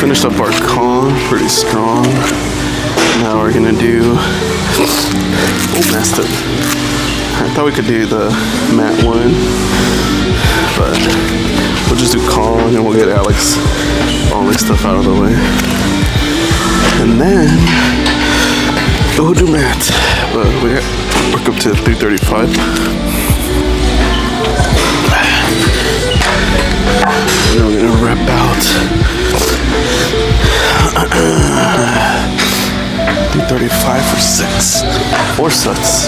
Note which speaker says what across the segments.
Speaker 1: finished up our con, pretty strong. Now we're gonna do Bullmastiff. I thought we could do the mat one, but we'll just do con and we'll get Alex all this stuff out of the way. And then we'll do mat, but we work up to 335. And then we're gonna rep out 335 for 6 4 sets.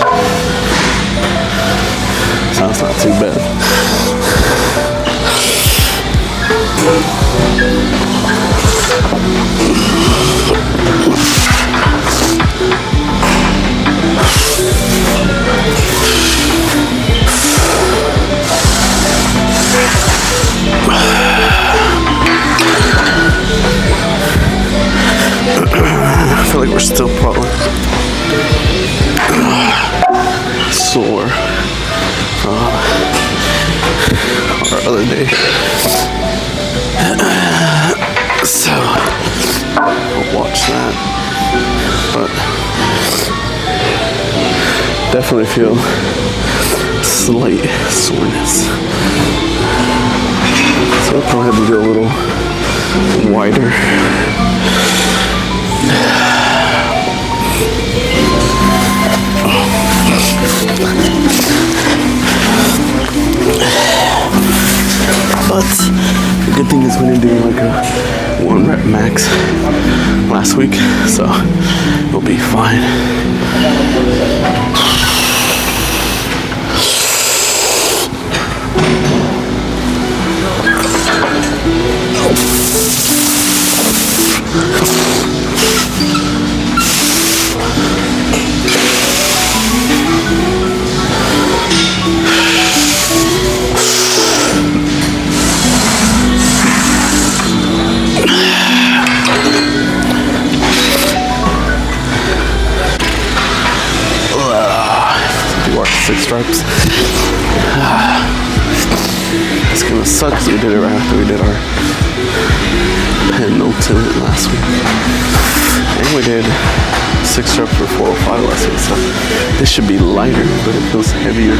Speaker 1: Sounds not too bad. I feel like we're still probably sore from our other day. So I'll watch that. But definitely feel slight soreness. So I'll probably have to go a little wider. But the good thing is we didn't do like a 1 rep max last week, so we'll be fine. Do our 6 reps. It's gonna suck because we did it right after we did our penultimate last week. And we did 6 reps for 405 last week, so this should be lighter, but it feels heavier.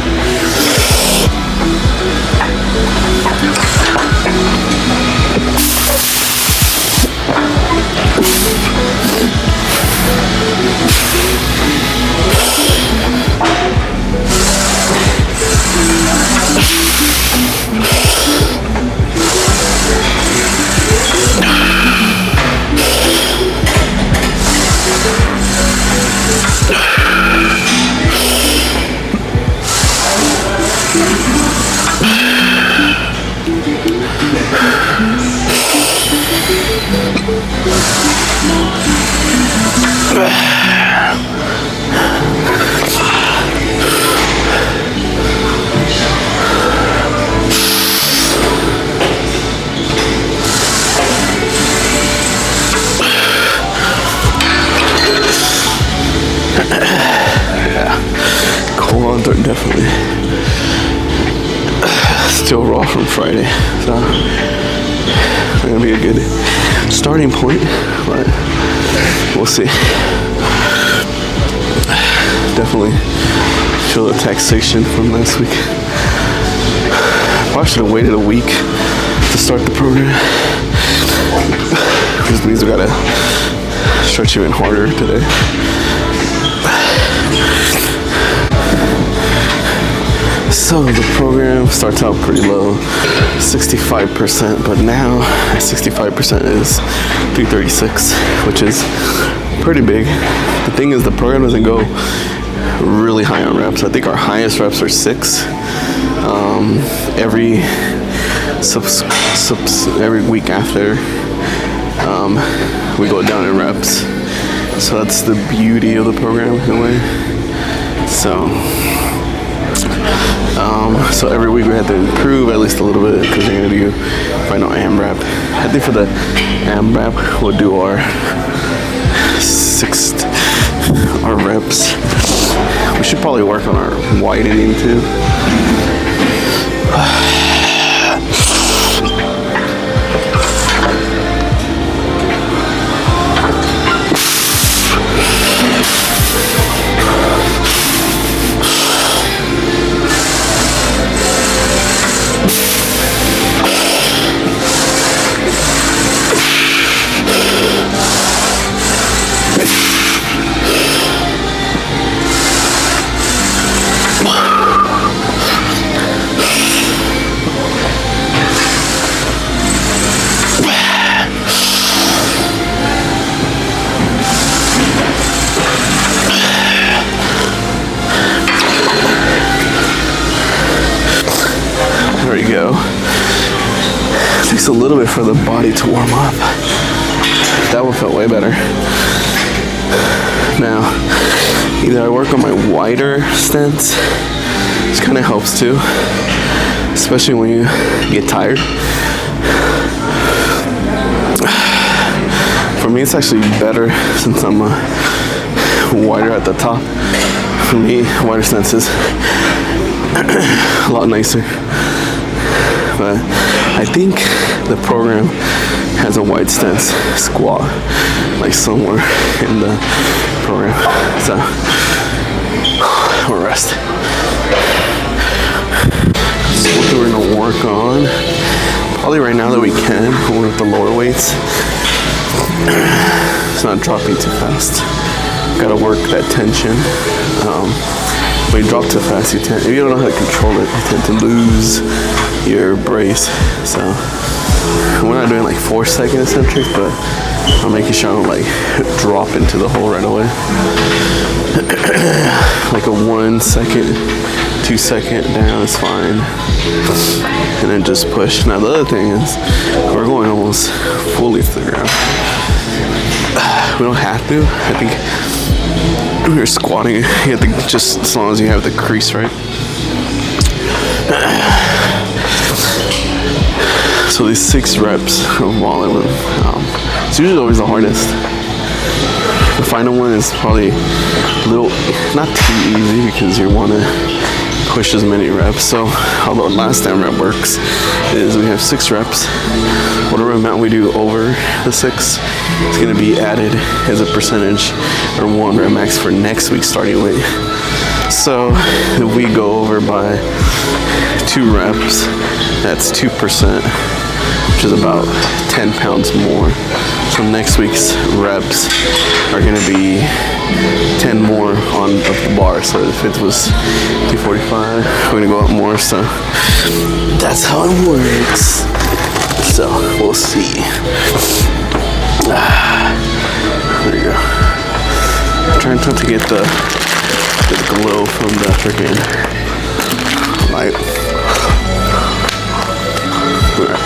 Speaker 1: Are definitely still raw from Friday, so it's gonna be a good starting point, but we'll see. Definitely feel the taxation from last week. Probably should have waited a week to start the program. Which means we gotta stretch even harder today. So the program starts out pretty low, 65%, but now 65% is 336, which is pretty big. The thing is, the program doesn't go really high on reps. I think our highest reps are 6. Every week after, we go down in reps. So that's the beauty of the program in a way. So every week we have to improve at least a little bit because we're going to do final AMRAP. I think for the AMRAP we'll do our reps. We should probably work on our widening too. takes a little bit for the body to warm up. That one felt way better. Now, either I work on my wider stance, which kind of helps too, especially when you get tired. For me, it's actually better since I'm wider at the top. For me, wider stance is a lot nicer. But I think the program has a wide stance squat, like somewhere in the program. So, we'll rest. So what we're gonna work on, probably right now that we can, with the lower weights. It's not dropping too fast. Gotta work that tension. When you drop too fast, if you don't know how to control it, you tend to lose your brace. So we're not doing like 4-second eccentric, but I'm making sure I don't like drop into the hole right away. Like a 1 second, 2 second down is fine, and then just push. Now the other thing is, we're going almost fully to the ground. We don't have to. I think when you're squatting, you have to, just as long as you have the crease right. So these 6 reps of wallet, it's usually always the hardest. The final one is probably a little, not too easy because you want to push as many reps. So how the last AMRAP works is we have 6 reps. Whatever amount we do over the 6 is going to be added as a percentage or 1 rep max for next week's starting weight. So if we go over by 2 reps, that's 2%, which is about 10 pounds more. So next week's reps are going to be 10 more on the bar. So if it was 245, we're going to go up more. So that's how it works. So we'll see. There you go. I'm trying not to get the glow from the freaking light. Alright.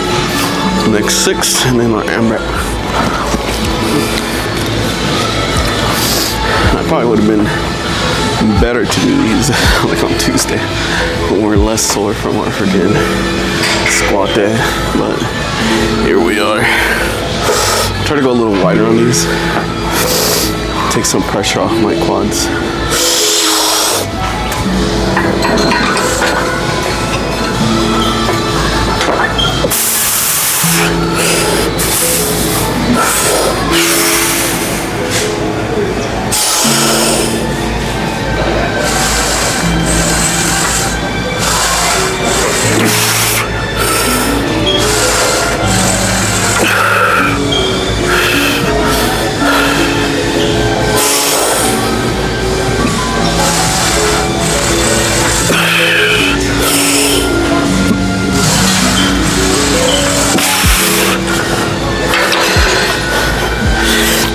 Speaker 1: Next 6, and then our AMRAP. I probably would have been better to do these like on Tuesday when we're less sore from our freaking squat day, but here we are. Try to go a little wider on these. Take some pressure off my quads.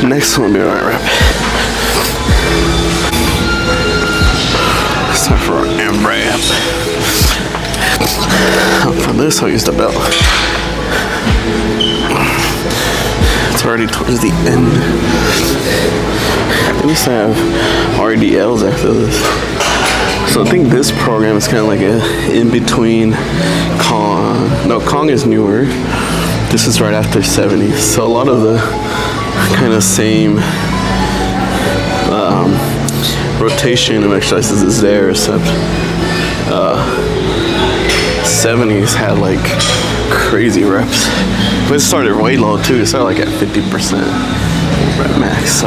Speaker 1: Next one will be our AMRAP. It's time for our AMRAP. For this, I'll use the belt. It's already towards the end. At least I have RDLs after this. So I think this program is kind of like a in-between Kong. No, Kong is newer. This is right after 70. So a lot of the kind of same rotation of exercises is there, except 70s had like crazy reps. But it started way low too. It started like at 50% rep max.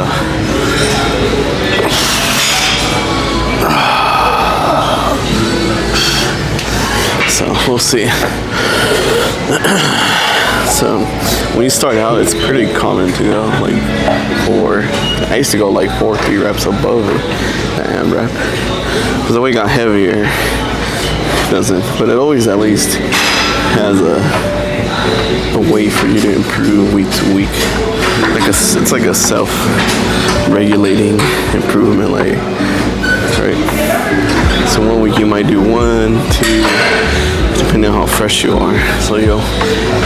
Speaker 1: So we'll see. So when you start out, it's pretty common to go like 4. I used to go like 4-3 reps above the AMRAP. As the weight got heavier, it doesn't. But it always at least has a way for you to improve week to week. It's like a self-regulating improvement. Like right? So 1 week you might do 1, 2, depending on how fresh you are. So you'll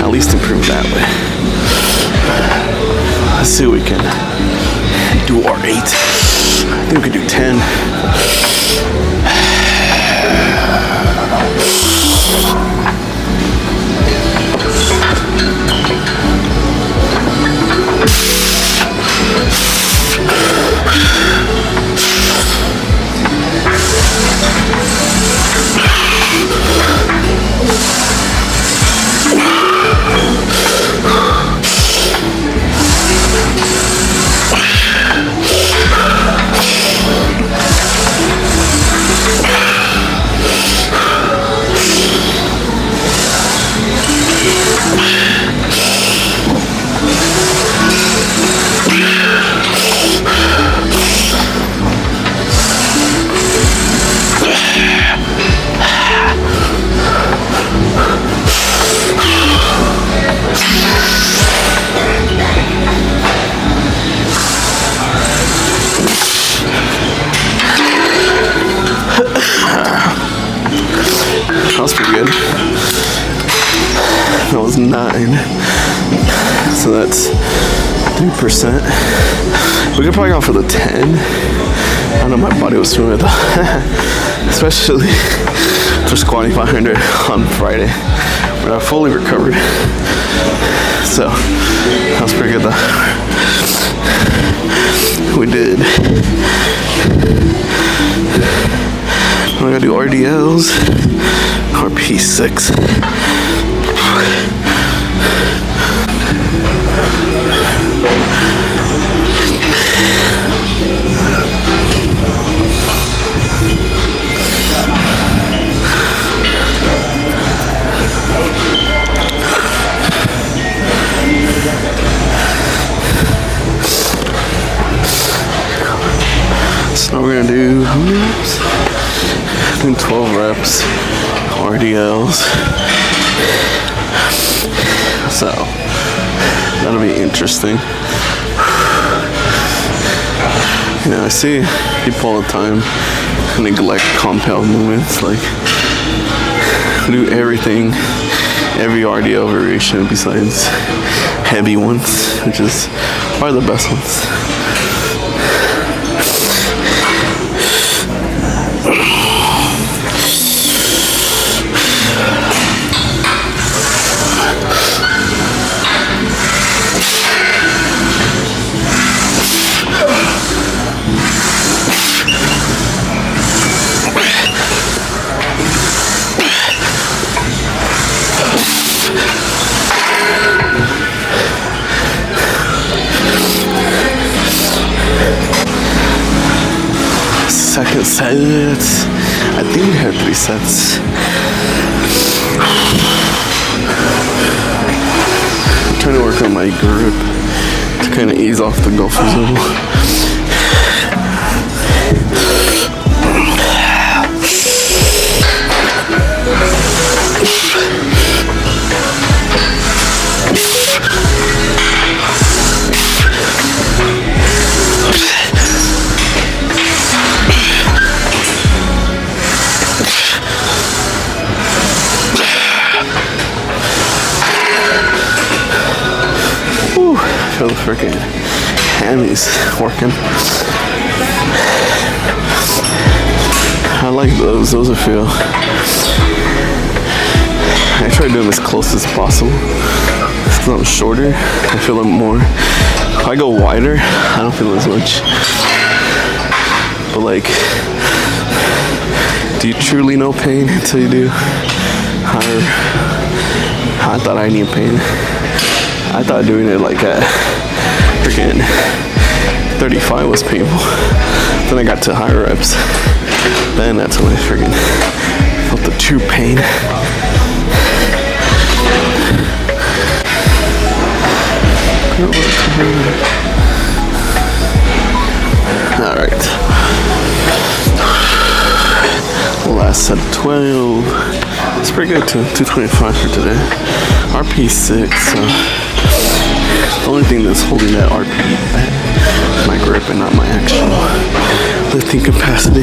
Speaker 1: at least improve that way. Let's see what we can do. R8. I think we could do 10. That was pretty good. That was 9. So that's 3%. We could probably go for the 10. I don't know, my body was swimming with that. Especially for squatting 500 on Friday when I fully recovered. So that was pretty good though. We did. I gotta do RDLs or P6. So we're gonna do how many reps? I think 12 reps, RDLs. So that'll be interesting. You know, I see people all the time neglect compound movements, like do everything, every RDL variation besides heavy ones, which is probably the best ones. Second set, I think we had 3 sets. I'm trying to work on my grip to kind of ease off the golfer's level. Feel the freaking hammies working. I like those. Those I feel. I try doing them as close as possible. Because I'm shorter, I feel them more. If I go wider, I don't feel as much. But like, do you truly know pain until you do higher? I thought I knew pain. I thought doing it like at freaking 35 was painful. Then I got to higher reps. Then that's when I freaking felt the true pain. Alright. Last set 12. It's pretty good too. 225 for today. RP6. The only thing that's holding that RP is my grip and not my actual lifting capacity.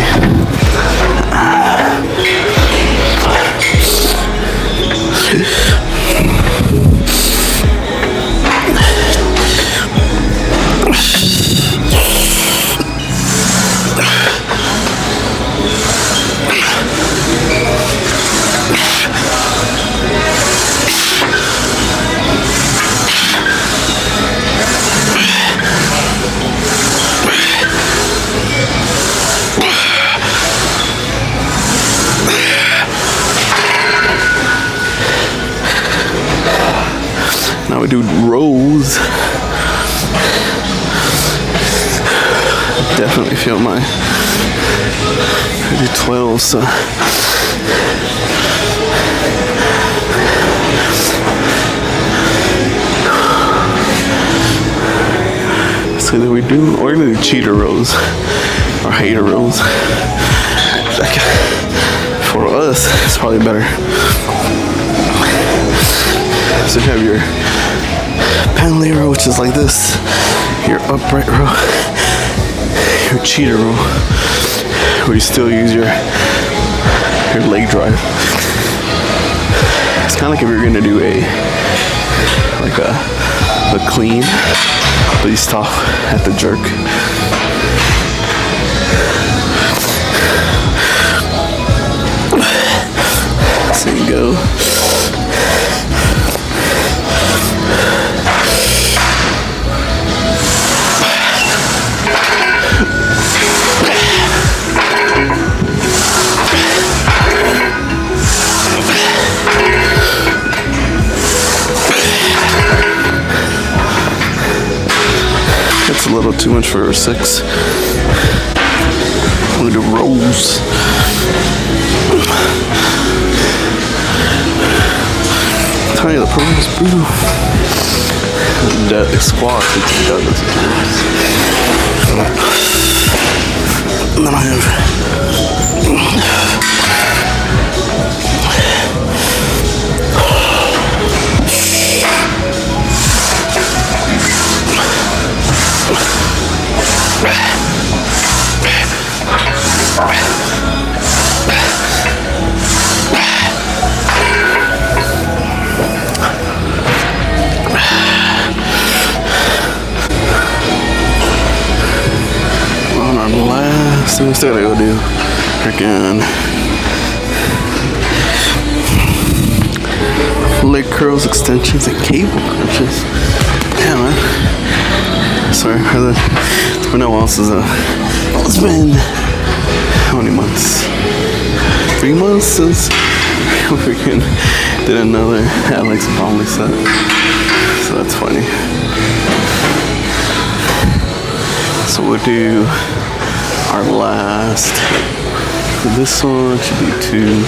Speaker 1: Now we do rows. Definitely feel I do 12, so so that we're gonna do cheater rows or hater rows. For us, it's probably better. So you have your penalty row, which is like this, your upright row, your cheater row, where you still use your leg drive. It's kind of like if you're gonna do a clean, but you stop at the jerk. So you go. That's a little too much for 6. I'm gonna do rows. I'm telling you, the program is brutal. The squat, it's deadlifts. And then I have on our last, we still gotta go do freaking leg curls, extensions, and cable crunches. Yeah, man. Sorry for the. It's been a while since it's been how many months? 3 months since we freaking did another Alex Bromley set. So that's funny. So we'll do our last. This one should be 2.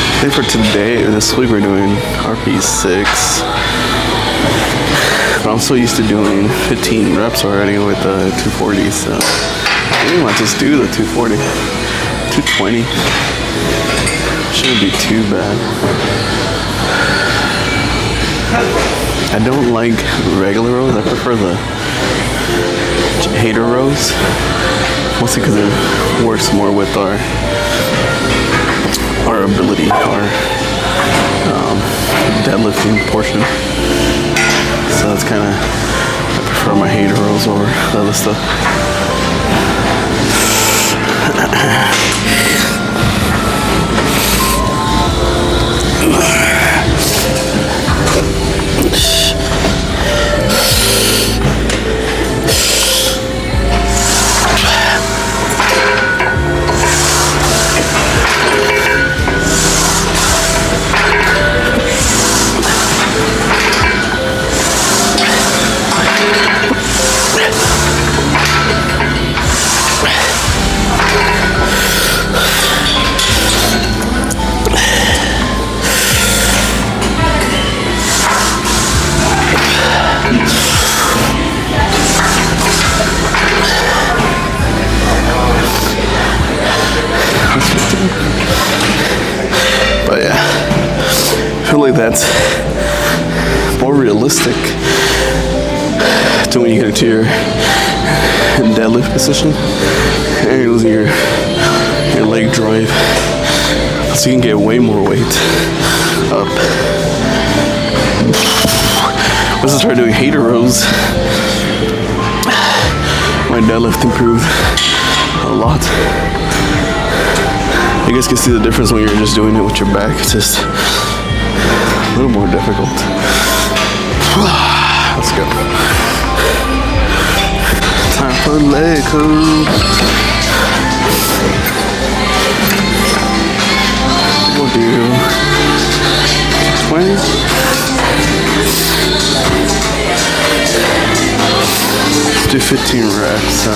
Speaker 1: I think for today or this week we're doing RP 6. But I'm so used to doing 15 reps already with the 240, so we might just do the 240. 220. Shouldn't be too bad. I don't like regular rows. I prefer the hater rows. Mostly because it works more with our ability, our deadlifting portion. So that's kind of, I prefer my hater rows over the other stuff. But yeah, I feel like that's more realistic to when you get into your deadlift position, and you're losing your leg drive, so you can get way more weight up. Once I started doing hater rows, my deadlift improved a lot. You guys can see the difference when you're just doing it with your back. It's just a little more difficult. Let's go. Time for leg curl. We'll do 20. Let's do 15 reps.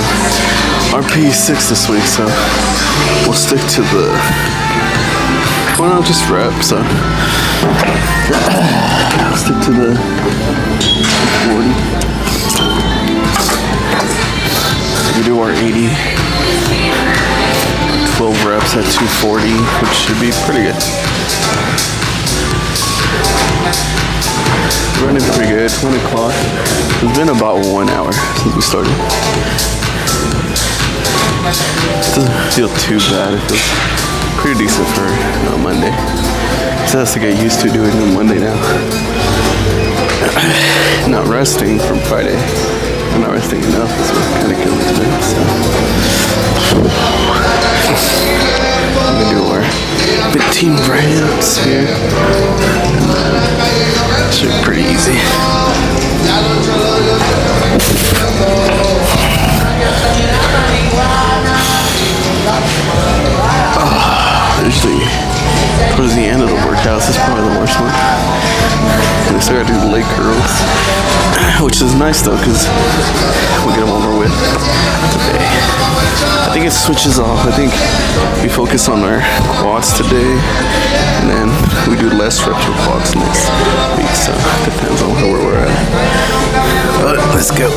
Speaker 1: RP is 6 this week, so we'll stick to the, well, not just reps. I'll stick to the 40. We do our 80. 12 reps at 240, which should be pretty good. Running pretty good. 1 o'clock. It's been about 1 hour since we started. It doesn't feel too bad. It feels pretty decent for Monday. So has to get used to doing it Monday now. Not resting from Friday. I'm not resting enough, so it's kind of killing today. So I'm gonna do our 15 reps here. And should be pretty easy. Usually towards the end of the workout, this is probably the worst one. And I still gotta do leg curls, which is nice though, because we'll get them over with today. I think it switches off. I think we focus on our quads today, and then we do less reps for quads next week, so it depends on where we're at. But let's go.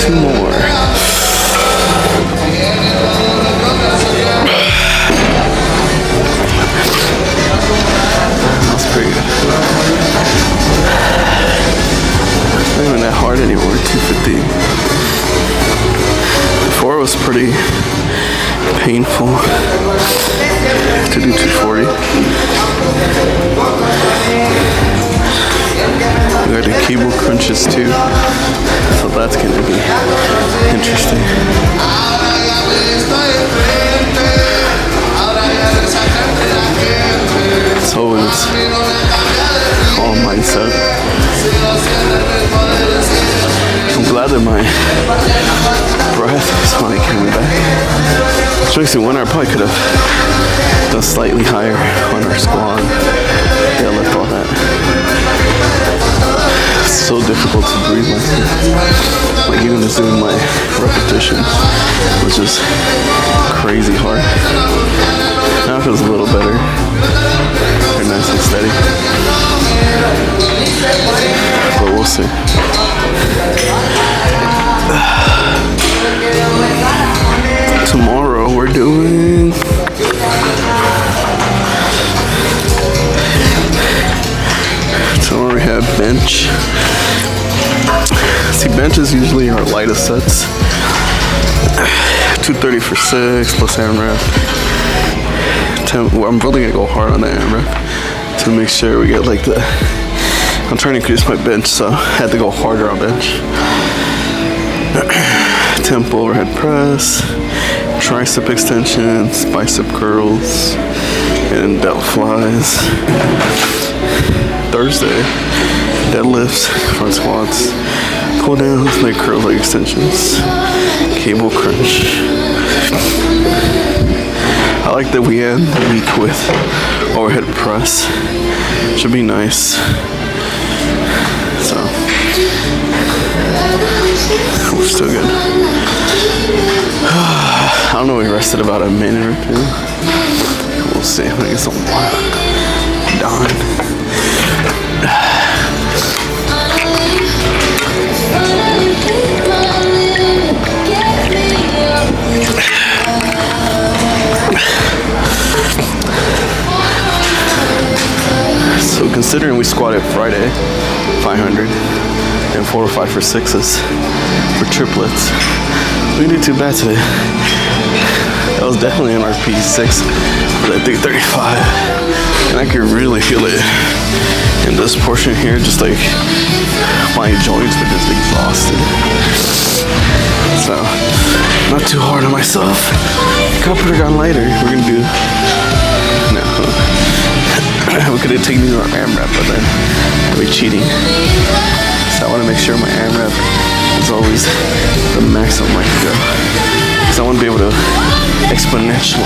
Speaker 1: Two more. That's pretty good. Not even that hard anymore. 250. Before it was pretty painful to do 240. We got the cable crunches too, so that's gonna be interesting. It's always all mindset. I'm glad that my breath is finally coming back. Especially when I probably could have done slightly higher on our squat, deadlift, all that. It's so difficult to breathe like that. Like even just doing my repetition was just crazy hard. Now it feels a little better. They're nice and steady. But we'll see. Tomorrow we're doing tomorrow we have bench. See, bench is usually our lightest sets. 230 for 6 plus AMRAP. Well, I'm really gonna go hard on the AMRAP to make sure we get like the. I'm trying to increase my bench, so I had to go harder on bench. Tempo overhead press, tricep extensions, bicep curls, and delt flies. Thursday, deadlifts, front squats, pull downs, leg curls, leg extensions, cable crunch. I like that we end the week with overhead press. Should be nice. So, we're still good. I don't know, we rested about a minute or two. We'll see. I get some done. considering we squatted Friday 500 and 405 for sixes for triplets, we didn't do too bad today. That was definitely an RP6 for that 335, and I could really feel it in this portion here. Just like my joints were just exhausted. So not too hard on myself. Could have gone lighter. We're gonna do no. We could have taken these on AMRAP, but then I'd be cheating. So I want to make sure my AMRAP is always the maximum I can go, because I want to be able to exponentially.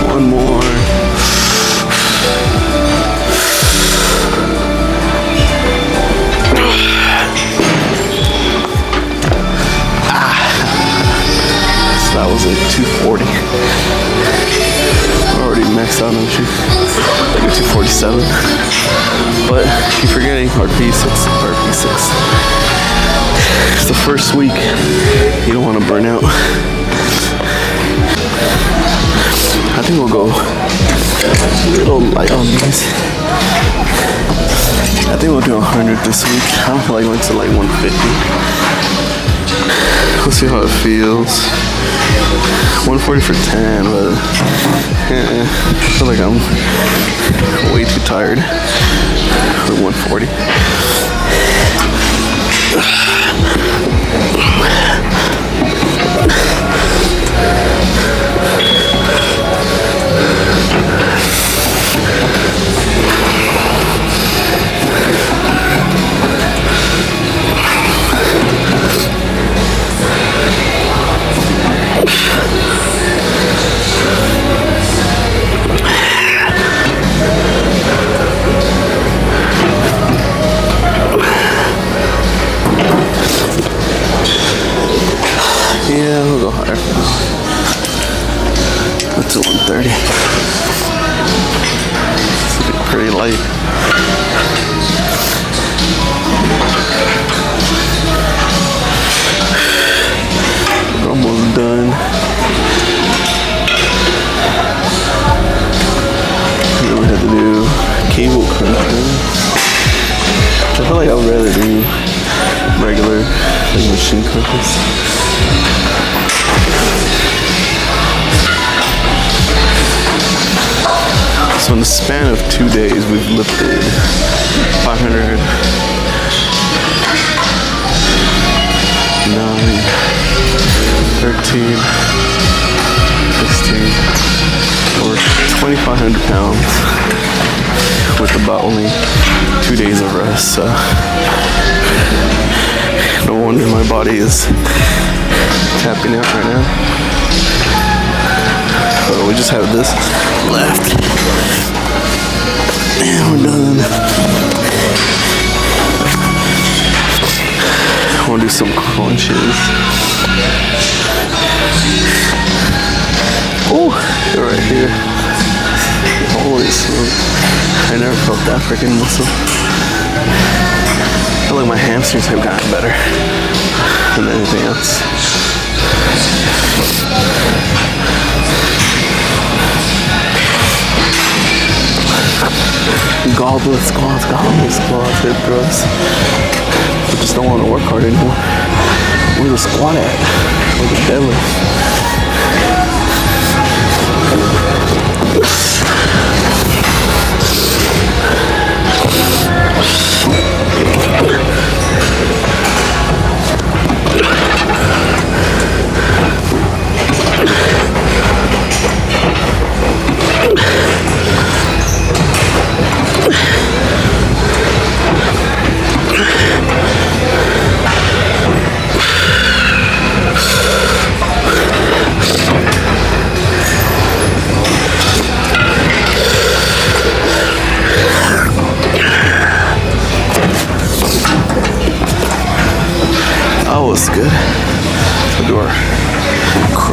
Speaker 1: One more. So that was a 240. We're already maxed out on shoot. Like a 247. But keep forgetting RP6. It's the first week. You don't want to burn out. I think we'll go a little light on these. I think we'll do 100 this week. I don't feel like going to like 150. We'll see how it feels. 140 for 10, but I feel like I'm way too tired for 140. Yeah, we'll go higher. Let's do 130. It's looking pretty light. We're almost done. And then we have to do cable crunching. I feel like I would rather do regular like machine crunches. So in the span of 2 days, we've lifted 500, 9, 13, 16, or 2,500 pounds with about only 2 days of rest. So no wonder my body is tapping out right now. So we just have this left. And we're done. I want to do some crunches. Oh, they're right here. Holy smoke. I never felt that freaking muscle. I feel like my hamstrings have gotten better than anything else. Goblet squats, hip thrusts. I just don't want to work hard anymore. Where's the squat at? Where's the deadlift?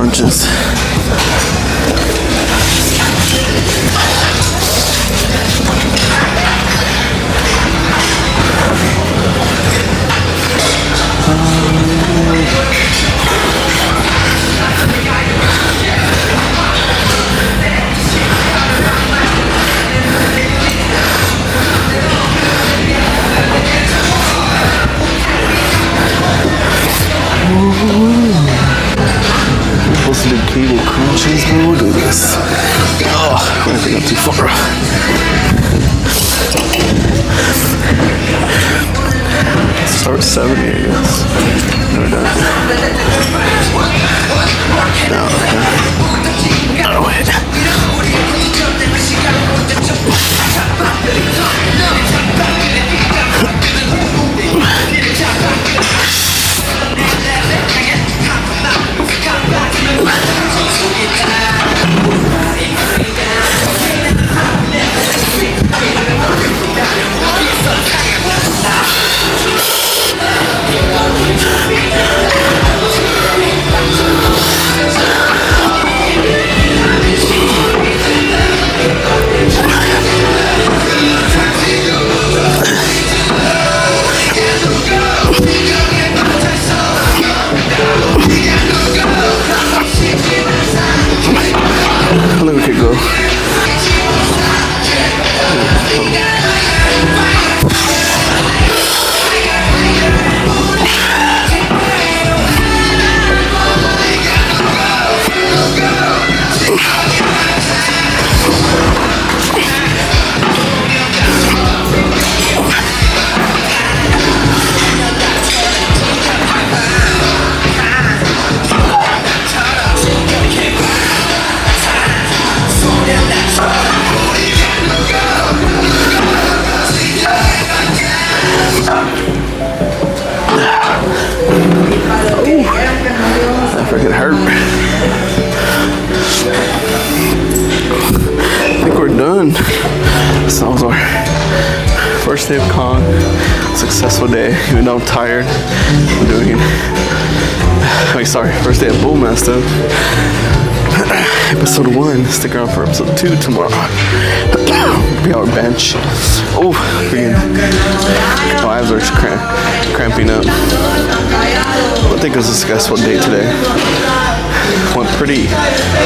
Speaker 1: crunches. Supposed to do cable crunches, but we'll do this. Oh, I think I'm too far. Start with 70, I guess. Never done it. No, okay. Oh, wait. I think we could go. That freaking hurt. I think we're done. So that was our first day of con. Successful day, even though I'm tired. I'm doing, first day of Bullmastiff. Episode 1. Stick around for episode 2 tomorrow. Be our bench. Oh, freaking my abs are cramping up. I think it was a successful day today. Went pretty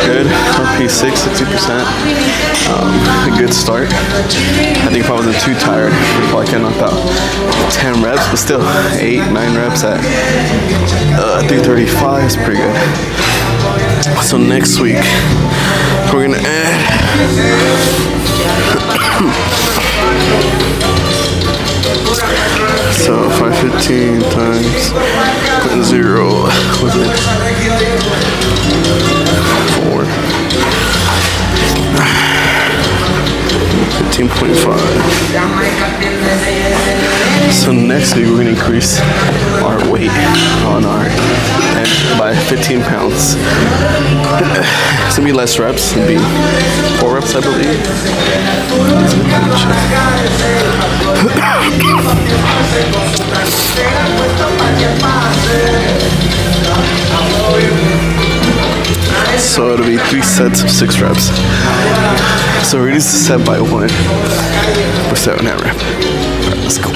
Speaker 1: good. RP6, 60%. A good start. I think if I wasn't too tired, I probably could knock out 10 reps, but still 8, 9 reps at 335 is pretty good. So next week we're gonna add so 515 times 0 was it 4 15.5. So next week we're gonna increase our weight on our bench by 15 pounds. It's gonna be less reps. It'll be 4 reps, I believe. So it'll be 3 sets of 6 reps. So reduce the set by 1 for 7 AMRAP. Alright, let's go.